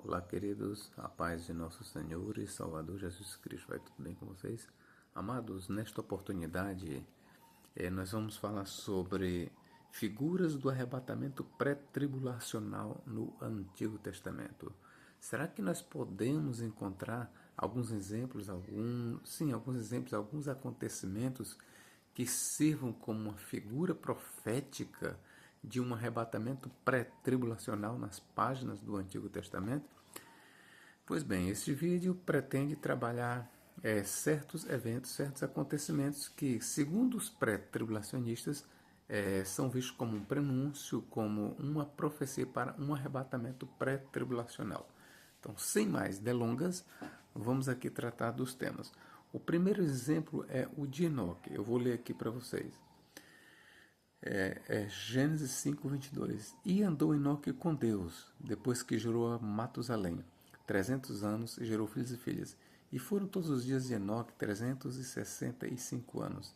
Olá, queridos, a paz de nosso Senhor e Salvador Jesus Cristo. Vai tudo bem com vocês? Amados, nesta oportunidade, nós vamos falar sobre figuras do arrebatamento pré-tribulacional no Antigo Testamento. Será que nós podemos encontrar alguns exemplos, alguns acontecimentos que sirvam como uma figura profética de um arrebatamento pré-tribulacional nas páginas do Antigo Testamento? Pois bem, este vídeo pretende trabalhar certos eventos, certos acontecimentos que, segundo os pré-tribulacionistas, são vistos como um prenúncio, como uma profecia para um arrebatamento pré-tribulacional. Então, sem mais delongas, vamos aqui tratar dos temas. O primeiro exemplo é o de Enoque. Eu vou ler aqui para vocês. Gênesis 5:22. E andou Enoque com Deus, depois que gerou a Matusalém 300 anos, e gerou filhos e filhas. E foram todos os dias de Enoque 365 anos.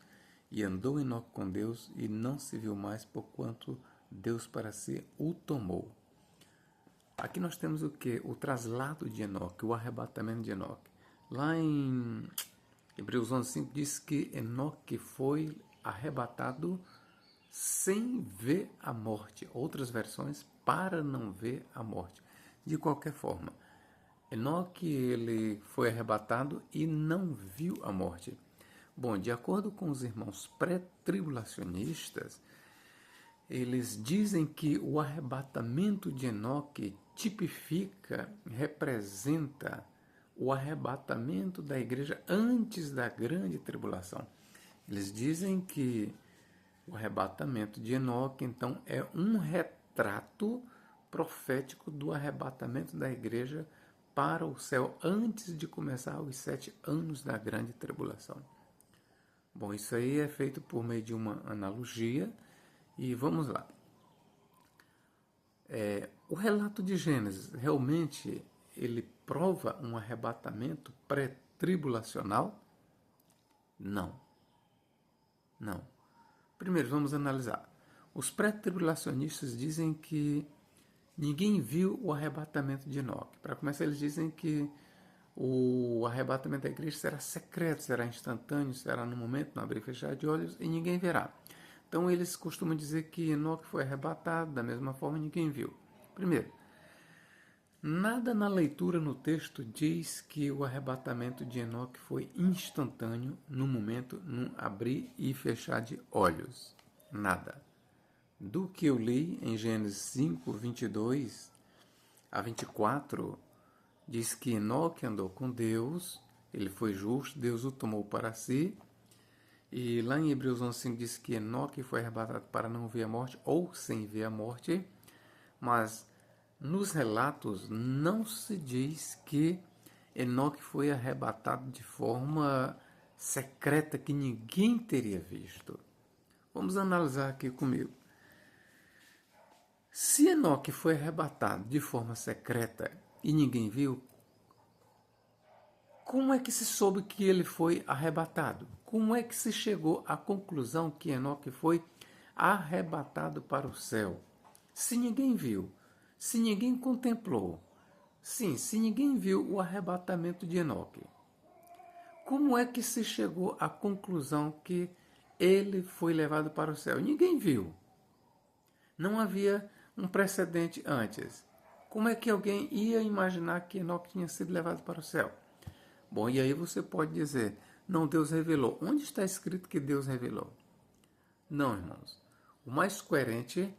E andou Enoque com Deus, e não se viu mais, porquanto Deus para si o tomou. Aqui nós temos o que? O traslado de Enoque, o arrebatamento de Enoque. Lá em Hebreus 11:5 diz que Enoque foi arrebatado sem ver a morte. Outras versões, para não ver a morte. De qualquer forma, Enoque ele foi arrebatado e não viu a morte. Bom, de acordo com os irmãos pré-tribulacionistas, eles dizem que o arrebatamento de Enoque tipifica, representa o arrebatamento da igreja antes da grande tribulação. Eles dizem que o arrebatamento de Enoque, então, é um retrato profético do arrebatamento da igreja para o céu antes de começar os 7 anos da grande tribulação. Bom, isso aí é feito por meio de uma analogia e vamos lá. O relato de Gênesis realmente ele prova um arrebatamento pré-tribulacional? Não. Primeiro, vamos analisar. Os pré-tribulacionistas dizem que ninguém viu o arrebatamento de Enoque. Para começar, eles dizem que o arrebatamento da igreja será secreto, será instantâneo, será no momento, no abrir e fechar de olhos, e ninguém verá. Então, eles costumam dizer que Enoque foi arrebatado, da mesma forma ninguém viu. Primeiro, nada na leitura no texto diz que o arrebatamento de Enoque foi instantâneo, no momento, num abrir e fechar de olhos. Nada. Do que eu li em Gênesis 5:22 a 24, diz que Enoque andou com Deus, ele foi justo, Deus o tomou para si. E lá em Hebreus 11:5 diz que Enoque foi arrebatado para não ver a morte, ou sem ver a morte. Mas nos relatos não se diz que Enoque foi arrebatado de forma secreta que ninguém teria visto. Vamos analisar aqui comigo. Se Enoque foi arrebatado de forma secreta e ninguém viu, como é que se soube que ele foi arrebatado? Como é que se chegou à conclusão que Enoque foi arrebatado para o céu? Se ninguém viu, se ninguém contemplou, sim, se ninguém viu o arrebatamento de Enoque, como é que se chegou à conclusão que ele foi levado para o céu? Ninguém viu. Não havia um precedente antes. Como é que alguém ia imaginar que Enoque tinha sido levado para o céu? Bom, e aí você pode dizer, não, Deus revelou. Onde está escrito que Deus revelou? Não, irmãos. O mais coerente,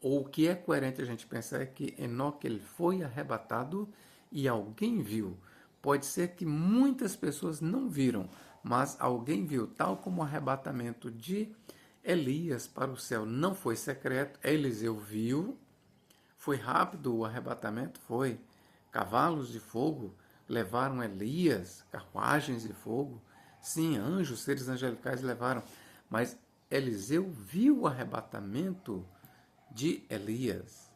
ou o que é coerente a gente pensar, é que Enoque ele foi arrebatado e alguém viu. Pode ser que muitas pessoas não viram, mas alguém viu, tal como o arrebatamento de Elias para o céu não foi secreto, Eliseu viu, foi rápido o arrebatamento, foi. Cavalos de fogo levaram Elias, carruagens de fogo, sim, anjos, seres angelicais levaram, mas Eliseu viu o arrebatamento de Elias.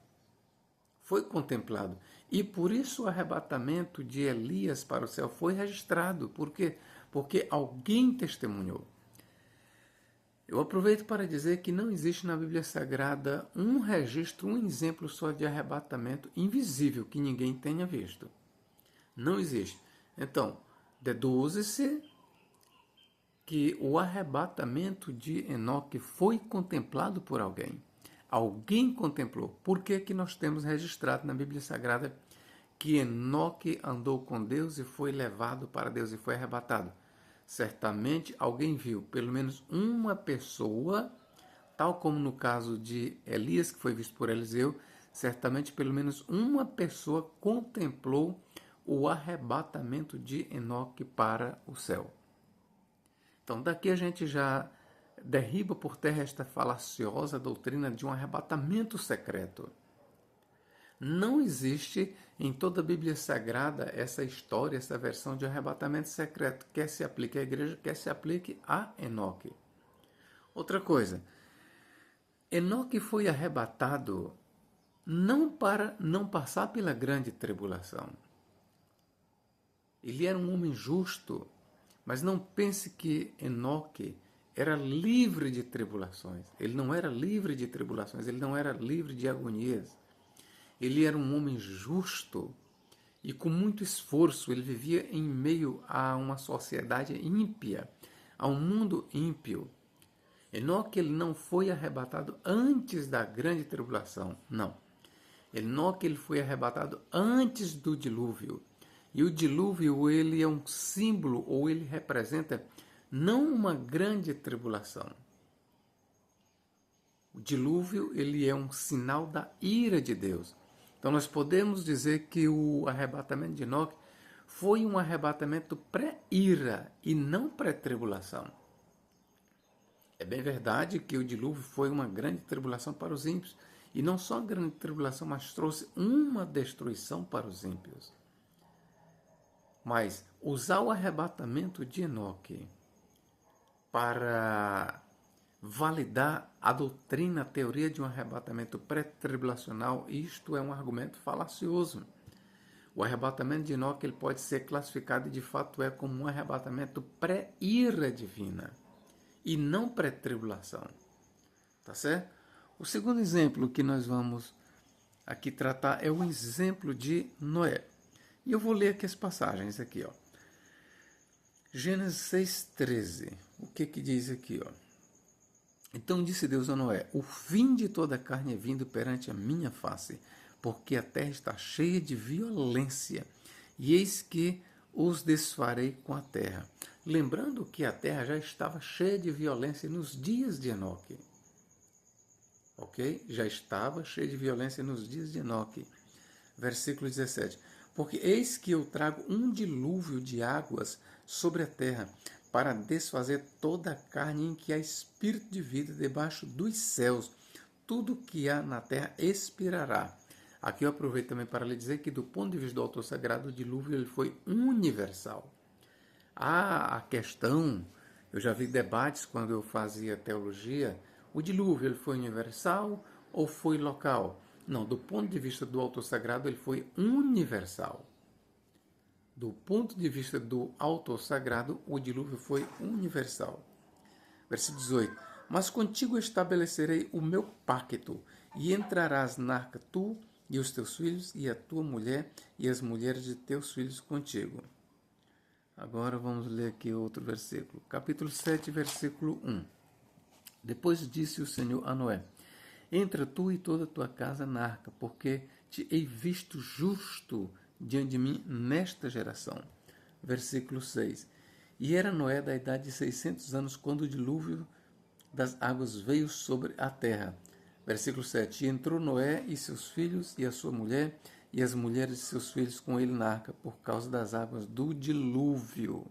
Foi contemplado. E por isso o arrebatamento de Elias para o céu foi registrado. Por quê? Porque alguém testemunhou. Eu aproveito para dizer que não existe na Bíblia Sagrada um registro, um exemplo só de arrebatamento invisível que ninguém tenha visto. Não existe. Então, deduz-se que o arrebatamento de Enoque foi contemplado por alguém. Alguém contemplou. Por que que nós temos registrado na Bíblia Sagrada que Enoque andou com Deus e foi levado para Deus e foi arrebatado? Certamente alguém viu, pelo menos uma pessoa, tal como no caso de Elias, que foi visto por Eliseu, certamente pelo menos uma pessoa contemplou o arrebatamento de Enoque para o céu. Então, daqui a gente já derriba por terra esta falaciosa doutrina de um arrebatamento secreto. Não existe em toda a Bíblia Sagrada essa história, essa versão de arrebatamento secreto, quer se aplique à igreja, quer se aplique a Enoque. Outra coisa, Enoque foi arrebatado não para não passar pela grande tribulação. Ele era um homem justo, mas não pense que Enoque era livre de tribulações. Ele não era livre de tribulações, ele não era livre de agonias. Ele era um homem justo e com muito esforço. Ele vivia em meio a uma sociedade ímpia, a um mundo ímpio. Enoque ele não foi arrebatado antes da grande tribulação, não. Enoque ele foi arrebatado antes do dilúvio. E o dilúvio ele é um símbolo, ou ele representa não uma grande tribulação. O dilúvio ele é um sinal da ira de Deus. Então nós podemos dizer que o arrebatamento de Enoque foi um arrebatamento pré-ira e não pré-tribulação. É bem verdade que o dilúvio foi uma grande tribulação para os ímpios. E não só uma grande tribulação, mas trouxe uma destruição para os ímpios. Mas usar o arrebatamento de Enoque para validar a doutrina, a teoria de um arrebatamento pré-tribulacional, isto é um argumento falacioso. O arrebatamento de Enoque ele pode ser classificado e de fato é como um arrebatamento pré-ira divina e não pré-tribulação. Tá certo? O segundo exemplo que nós vamos aqui tratar é o exemplo de Noé. E eu vou ler aqui as passagens aqui, ó. Gênesis 6:13. O que que diz aqui, ó? Então disse Deus a Noé: o fim de toda a carne é vindo perante a minha face, porque a terra está cheia de violência, e eis que os desfarei com a terra. Lembrando que a terra já estava cheia de violência nos dias de Enoque. Ok? Já estava cheia de violência nos dias de Enoque. Versículo 17. Porque eis que eu trago um dilúvio de águas sobre a terra, para desfazer toda a carne em que há espírito de vida debaixo dos céus. Tudo que há na terra expirará. Aqui eu aproveito também para lhe dizer que, do ponto de vista do autor sagrado, o dilúvio ele foi universal. Há a questão, eu já vi debates quando eu fazia teologia, o dilúvio ele foi universal ou foi local? Não, do ponto de vista do autor sagrado, ele foi universal. Do ponto de vista do autor sagrado, o dilúvio foi universal. Versículo 18. Mas contigo estabelecerei o meu pacto, e entrarás na arca tu e os teus filhos, e a tua mulher, e as mulheres de teus filhos contigo. Agora vamos ler aqui outro versículo. Capítulo 7, versículo 1. Depois disse o Senhor a Noé: entra tu e toda a tua casa na arca, porque te hei visto justo diante de mim nesta geração. Versículo 6. E era Noé da idade de 600 anos quando o dilúvio das águas veio sobre a terra. Versículo 7. E entrou Noé e seus filhos e a sua mulher e as mulheres de seus filhos com ele na arca por causa das águas do dilúvio.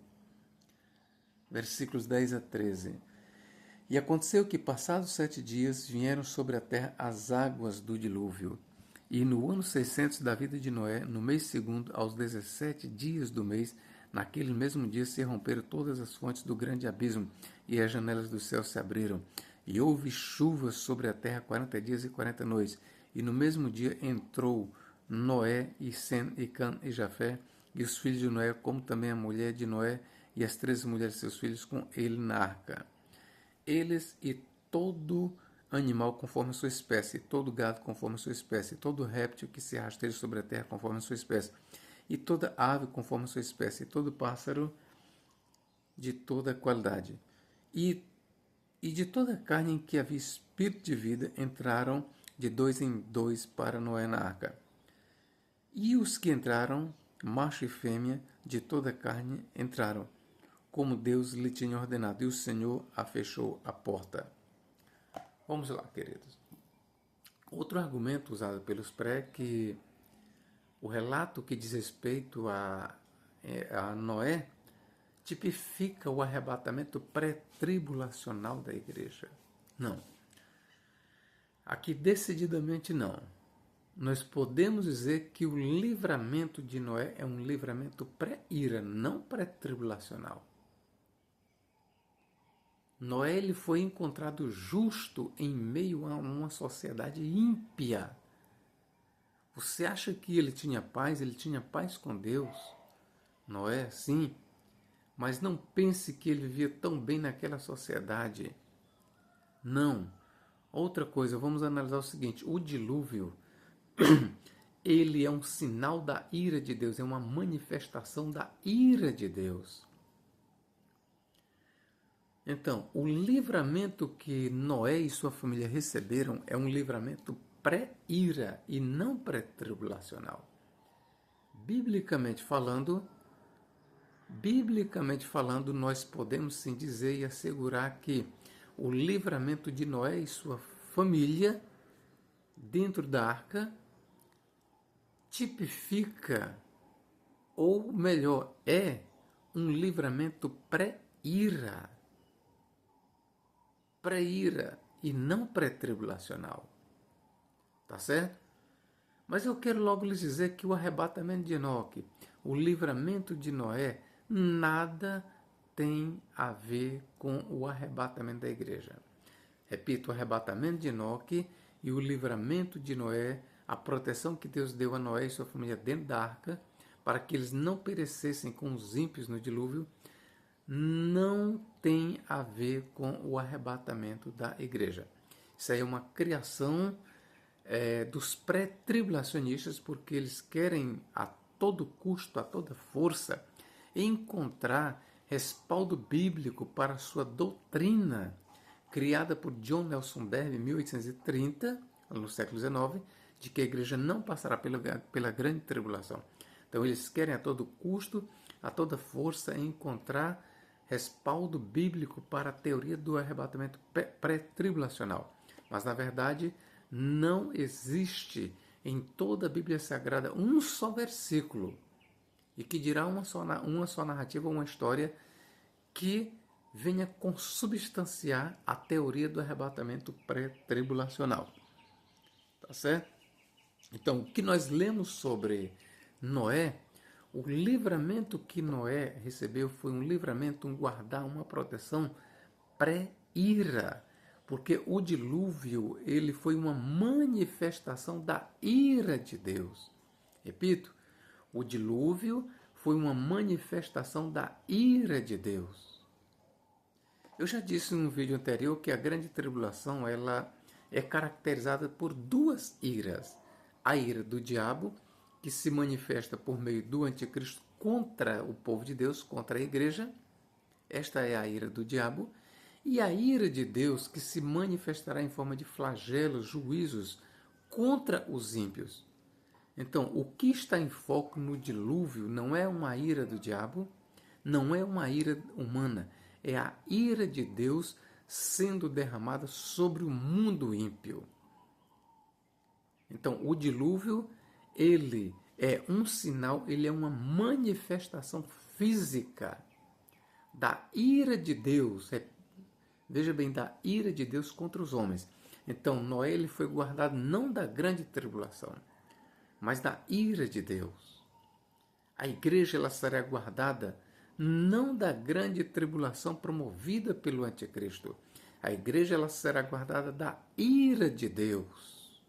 Versículos 10 a 13. E aconteceu que, passados 7 dias, vieram sobre a terra as águas do dilúvio. E no ano 600 da vida de Noé, no mês segundo, aos 17 dias do mês, naquele mesmo dia se romperam todas as fontes do grande abismo, e as janelas do céu se abriram. E houve chuva sobre a terra 40 dias e 40 noites. E no mesmo dia entrou Noé e Sem e Cã e Jafé, e os filhos de Noé, como também a mulher de Noé, e as 13 mulheres de seus filhos com ele na arca. eles e todo animal conforme a sua espécie, todo gado conforme a sua espécie, todo réptil que se rasteja sobre a terra conforme a sua espécie, e toda ave conforme a sua espécie, e todo pássaro de toda qualidade. E, e de toda carne em que havia espírito de vida entraram de dois em dois para Noé na arca. E os que entraram, macho e fêmea, de toda carne, entraram, como Deus lhe tinha ordenado, e o Senhor a fechou a porta. Vamos lá, queridos. Outro argumento usado pelos pré é que o relato que diz respeito a Noé tipifica o arrebatamento pré-tribulacional da igreja. Não. Aqui, decididamente não. Nós podemos dizer que o livramento de Noé é um livramento pré-ira, não pré-tribulacional. Noé ele foi encontrado justo em meio a uma sociedade ímpia. Você acha que ele tinha paz? Ele tinha paz com Deus. Noé, sim. Mas não pense que ele vivia tão bem naquela sociedade. Não. Outra coisa, vamos analisar o seguinte. O dilúvio, ele é um sinal da ira de Deus. É uma manifestação da ira de Deus. Então, o livramento que Noé e sua família receberam é um livramento pré-ira e não pré-tribulacional. Biblicamente falando, nós podemos sim dizer e assegurar que o livramento de Noé e sua família dentro da arca tipifica, ou melhor, é um livramento pré-ira. Pré-ira e não pré-tribulacional. Tá certo? Mas eu quero logo lhes dizer que o arrebatamento de Enoque, o livramento de Noé, nada tem a ver com o arrebatamento da igreja. Repito, o arrebatamento de Enoque e o livramento de Noé, a proteção que Deus deu a Noé e sua família dentro da arca, para que eles não perecessem com os ímpios no dilúvio, não tem a ver com o arrebatamento da igreja. Isso aí é uma criação dos pré-tribulacionistas, porque eles querem a todo custo, a toda força, encontrar respaldo bíblico para a sua doutrina, criada por John Nelson Darby em 1830, no século XIX, de que a igreja não passará pela grande tribulação. Então eles querem a todo custo, a toda força, encontrar respaldo bíblico para a teoria do arrebatamento pré-tribulacional. Mas, na verdade, não existe em toda a Bíblia Sagrada um só versículo e que dirá uma só narrativa, uma história que venha consubstanciar a teoria do arrebatamento pré-tribulacional. Tá certo? Então, o que nós lemos sobre Noé, o livramento que Noé recebeu foi um livramento, um guardar, uma proteção pré-ira. Porque o dilúvio, ele foi uma manifestação da ira de Deus. Repito, o dilúvio foi uma manifestação da ira de Deus. Eu já disse num vídeo anterior que a grande tribulação ela é caracterizada por duas iras. A ira do diabo, que se manifesta por meio do anticristo contra o povo de Deus, contra a igreja. Esta é a ira do diabo. E a ira de Deus, que se manifestará em forma de flagelos, juízos contra os ímpios. Então, o que está em foco no dilúvio não é uma ira do diabo, não é uma ira humana, é a ira de Deus sendo derramada sobre o mundo ímpio. Então, o dilúvio, ele é um sinal, ele é uma manifestação física da ira de Deus, veja bem, da ira de Deus contra os homens. Então, Noé ele foi guardado não da grande tribulação, mas da ira de Deus. A igreja ela será guardada não da grande tribulação promovida pelo anticristo. A igreja ela será guardada da ira de Deus.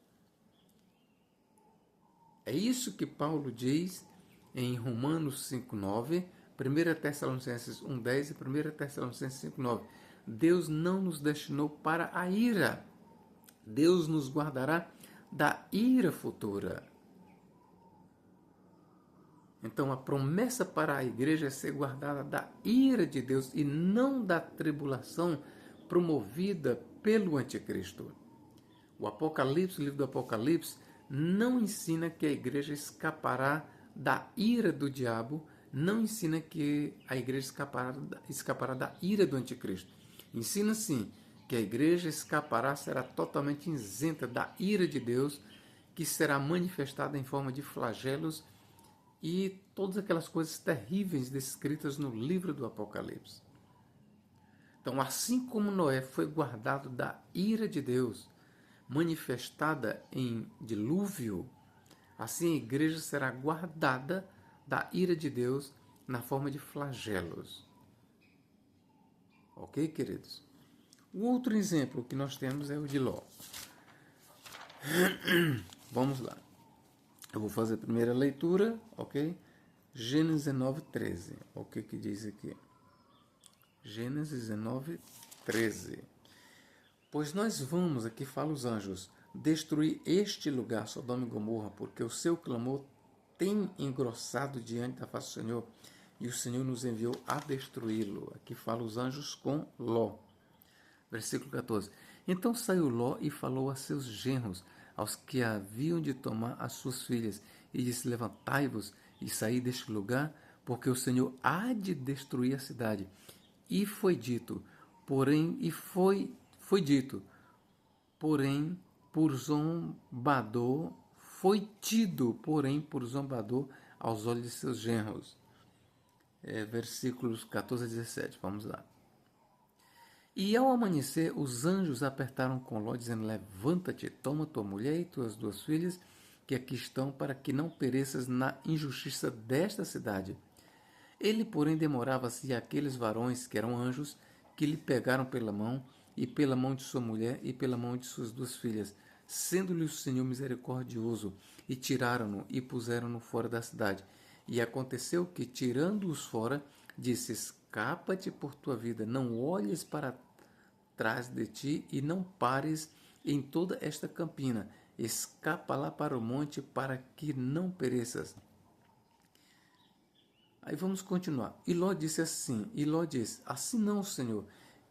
É isso que Paulo diz em Romanos 5,9, 1 Tessalonicenses 1,10 e 1 Tessalonicenses 5,9. Deus não nos destinou para a ira. Deus nos guardará da ira futura. Então, a promessa para a igreja é ser guardada da ira de Deus e não da tribulação promovida pelo anticristo. O Apocalipse, o livro do Apocalipse, não ensina que a igreja escapará da ira do diabo, não ensina que a igreja escapará da ira do anticristo. Ensina sim que a igreja escapará, será totalmente isenta da ira de Deus, que será manifestada em forma de flagelos e todas aquelas coisas terríveis descritas no livro do Apocalipse. Então, assim como Noé foi guardado da ira de Deus, manifestada em dilúvio, assim a igreja será guardada da ira de Deus na forma de flagelos. Ok, queridos? O outro exemplo que nós temos é o de Ló. Vamos lá. Eu vou fazer a primeira leitura, ok? Gênesis 19:13. O que diz aqui? Gênesis 19:13. Pois nós vamos, aqui fala os anjos, destruir este lugar, Sodoma e Gomorra, porque o seu clamor tem engrossado diante da face do Senhor, e o Senhor nos enviou a destruí-lo. Aqui fala os anjos com Ló. Versículo 14. Então saiu Ló e falou a seus genros, aos que haviam de tomar as suas filhas, e disse: levantai-vos e saí deste lugar, porque o Senhor há de destruir a cidade. E foi dito, porém, por zombador, foi tido, porém, por zombador aos olhos de seus genros. Versículos 14 a 17, vamos lá. E ao amanhecer, os anjos apertaram com Ló, dizendo: levanta-te, toma tua mulher e tuas duas filhas, que aqui estão, para que não pereças na injustiça desta cidade. Ele, porém, demorava-se, e aqueles varões, que eram anjos, que lhe pegaram pela mão, e pela mão de sua mulher, e pela mão de suas duas filhas, sendo-lhe o Senhor misericordioso, e tiraram-no, e puseram-no fora da cidade. E aconteceu que, tirando-os fora, disse: escapa-te por tua vida, não olhes para trás de ti, e não pares em toda esta campina. Escapa lá para o monte, para que não pereças. Aí vamos continuar. E Ló disse: assim não, Senhor,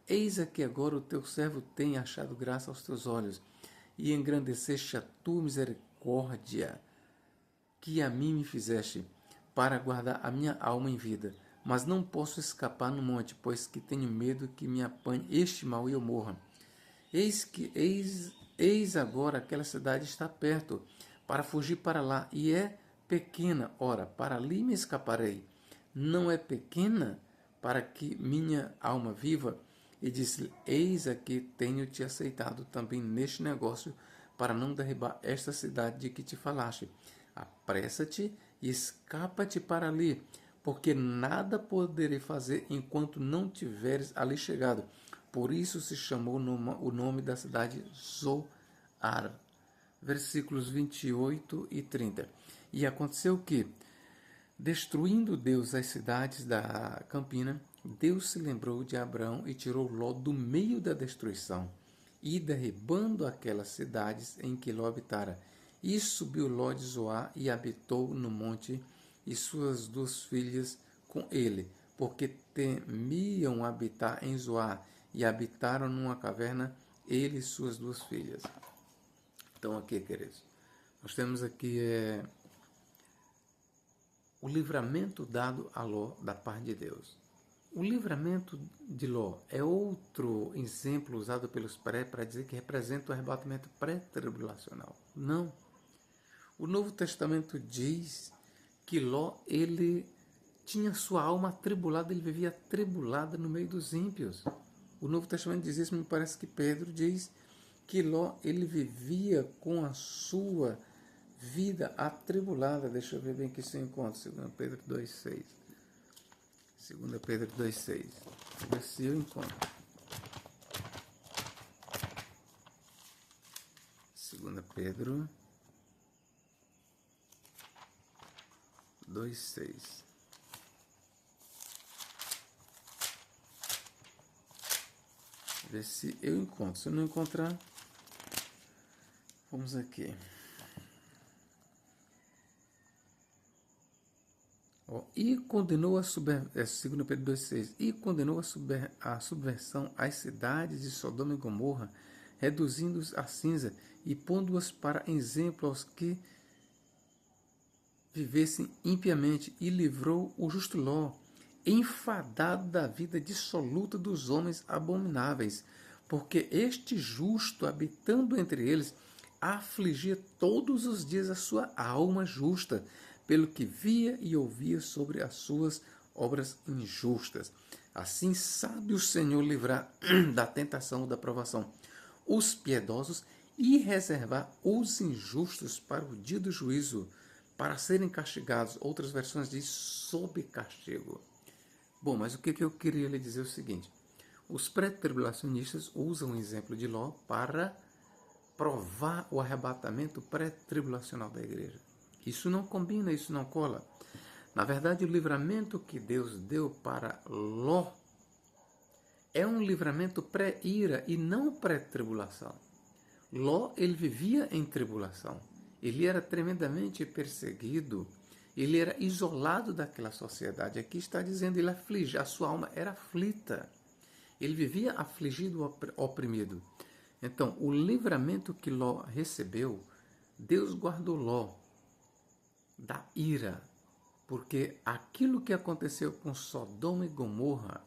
eis aqui agora o teu servo tem achado graça aos teus olhos, e engrandeceste a tua misericórdia, que a mim me fizeste, para guardar a minha alma em vida. Mas não posso escapar no monte, pois que tenho medo que me apanhe este mal e eu morra. Eis agora aquela cidade está perto, para fugir para lá, e é pequena. Ora, para ali me escaparei. Não é pequena, para que minha alma viva? E disse: eis aqui tenho-te aceitado também neste negócio, para não derribar esta cidade de que te falaste. Apressa-te e escapa-te para ali, porque nada poderei fazer enquanto não tiveres ali chegado. Por isso se chamou o nome da cidade Zoar. Versículos 28 e 30. E aconteceu que, destruindo Deus as cidades da campina, Deus se lembrou de Abraão e tirou Ló do meio da destruição, e derribando aquelas cidades em que Ló habitara. E subiu Ló de Zoar e habitou no monte, e suas duas filhas com ele, porque temiam habitar em Zoar, e habitaram numa caverna, ele e suas duas filhas. Então aqui, queridos, nós temos aqui o livramento dado a Ló da parte de Deus. O livramento de Ló é outro exemplo usado pelos para dizer que representa o arrebatamento pré-tribulacional. Não. O Novo Testamento diz que Ló, ele tinha sua alma atribulada, ele vivia atribulada no meio dos ímpios. O Novo Testamento diz isso, me parece que Pedro diz que Ló, ele vivia com a sua vida atribulada. Deixa eu ver bem que isso eu encontro. 2 Pedro 2,6. 2 Pedro 2,6. Ver se eu encontro. 2 Pedro 2,6. ver se eu encontro. Se eu não encontrar, vamos aqui. E condenou a 2 Pedro 2,6, e condenou a subversão às cidades de Sodoma e Gomorra, reduzindo-os a cinza e pondo-as para exemplo aos que vivessem impiamente, e livrou o justo Ló, enfadado da vida dissoluta dos homens abomináveis, porque este justo, habitando entre eles, afligia todos os dias a sua alma justa, pelo que via e ouvia sobre as suas obras injustas. Assim sabe o Senhor livrar da tentação ou da provação os piedosos e reservar os injustos para o dia do juízo, para serem castigados. Outras versões diz sob castigo. Bom, mas o que eu queria lhe dizer é o seguinte: os pré-tribulacionistas usam o exemplo de Ló para provar o arrebatamento pré-tribulacional da igreja. Isso não combina, isso não cola. Na verdade, o livramento que Deus deu para Ló é um livramento pré-ira e não pré-tribulação. Ló, ele vivia em tribulação. Ele era tremendamente perseguido. Ele era isolado daquela sociedade. Aqui está dizendo, ele aflige, a sua alma era aflita. Ele vivia afligido, oprimido. Então, o livramento que Ló recebeu, Deus guardou Ló da ira, porque aquilo que aconteceu com Sodoma e Gomorra,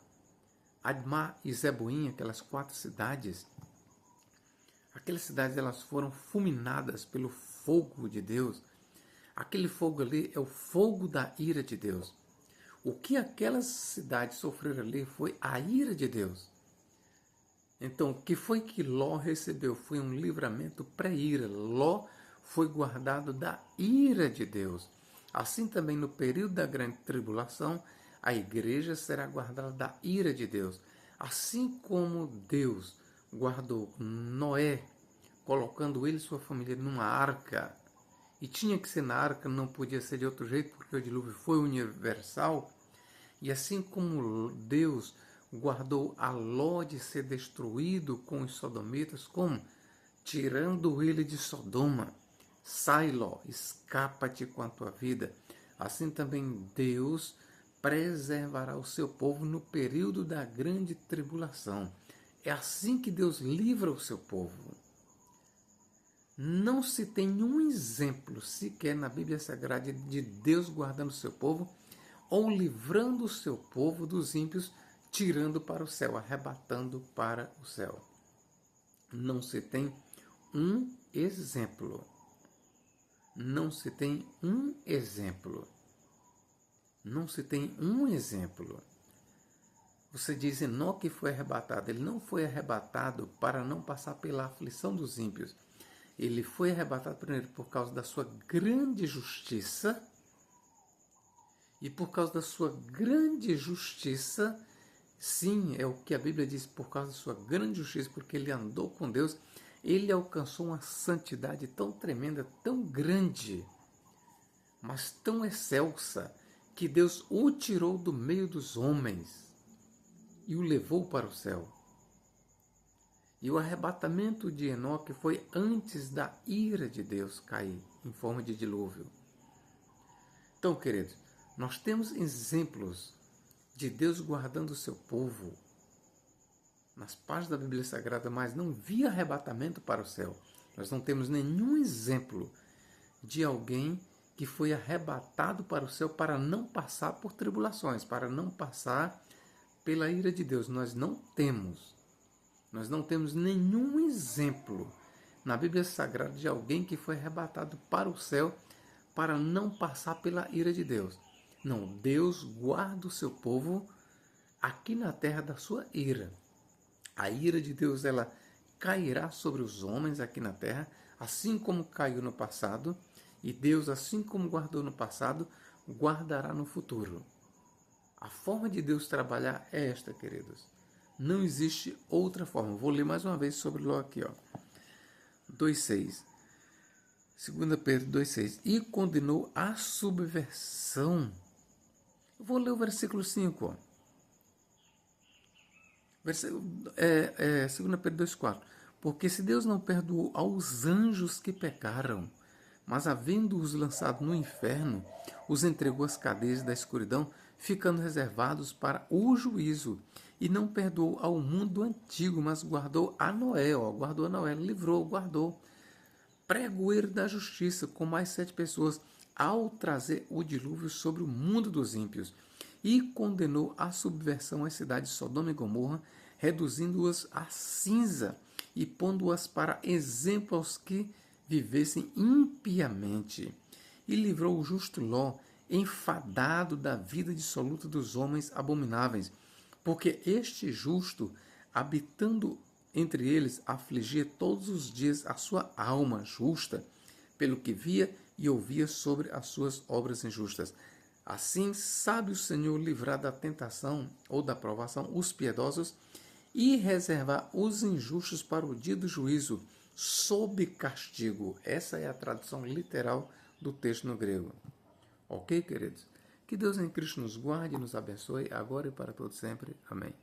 Admá e Zeboim, aquelas 4 cidades, aquelas cidades elas foram fulminadas pelo fogo de Deus. Aquele fogo ali é o fogo da ira de Deus. O que aquelas cidades sofreram ali foi a ira de Deus. Então, o que foi que Ló recebeu? Foi um livramento pré-ira. Ló foi guardado da ira de Deus. Assim também no período da grande tribulação, a igreja será guardada da ira de Deus. Assim como Deus guardou Noé, colocando ele e sua família numa arca, e tinha que ser na arca, não podia ser de outro jeito, porque o dilúvio foi universal, e assim como Deus guardou a Ló de ser destruído com os sodomitas, como? Tirando ele de Sodoma. Sai, Ló, escapa-te com a tua vida. Assim também Deus preservará o seu povo no período da grande tribulação. É assim que Deus livra o seu povo. Não se tem um exemplo sequer na Bíblia Sagrada de Deus guardando o seu povo ou livrando o seu povo dos ímpios, tirando para o céu, arrebatando para o céu. Não se tem um exemplo. Não se tem um exemplo. Não se tem um exemplo. Você diz, Enoque foi arrebatado. Ele não foi arrebatado para não passar pela aflição dos ímpios. Ele foi arrebatado primeiro por causa da sua grande justiça. E por causa da sua grande justiça, sim, é o que a Bíblia diz, por causa da sua grande justiça, porque ele andou com Deus, ele alcançou uma santidade tão tremenda, tão grande, mas tão excelsa, que Deus o tirou do meio dos homens e o levou para o céu. E o arrebatamento de Enoque foi antes da ira de Deus cair em forma de dilúvio. Então, queridos, nós temos exemplos de Deus guardando o seu povo nas páginas da Bíblia Sagrada, mas não via arrebatamento para o céu. Nós não temos nenhum exemplo de alguém que foi arrebatado para o céu para não passar por tribulações, para não passar pela ira de Deus. Nós não temos. Nós não temos nenhum exemplo na Bíblia Sagrada de alguém que foi arrebatado para o céu para não passar pela ira de Deus. Não, Deus guarda o seu povo aqui na terra da sua ira. A ira de Deus, ela cairá sobre os homens aqui na terra, assim como caiu no passado, e Deus, assim como guardou no passado, guardará no futuro. A forma de Deus trabalhar é esta, queridos. Não existe outra forma. Vou ler mais uma vez sobre Ló aqui, 2,6. 2 Pedro 2,6. E condenou a subversão. Eu vou ler o versículo 5. 2 Pedro 2,4. Porque se Deus não perdoou aos anjos que pecaram, mas havendo-os lançado no inferno, os entregou às cadeias da escuridão, ficando reservados para o juízo. E não perdoou ao mundo antigo, mas guardou a Noé, guardou a Noé, livrou, guardou. Pregoeiro da justiça, com mais 7 pessoas, ao trazer o dilúvio sobre o mundo dos ímpios, e condenou à subversão as cidades de Sodoma e Gomorra, reduzindo-as a cinza e pondo-as para exemplo aos que vivessem impiamente. E livrou o justo Ló, enfadado da vida dissoluta dos homens abomináveis, porque este justo, habitando entre eles, afligia todos os dias a sua alma justa, pelo que via e ouvia sobre as suas obras injustas. Assim, sabe o Senhor livrar da tentação ou da provação os piedosos e reservar os injustos para o dia do juízo, sob castigo. Essa é a tradução literal do texto no grego. Ok, queridos? Que Deus em Cristo nos guarde e nos abençoe, agora e para todo sempre. Amém.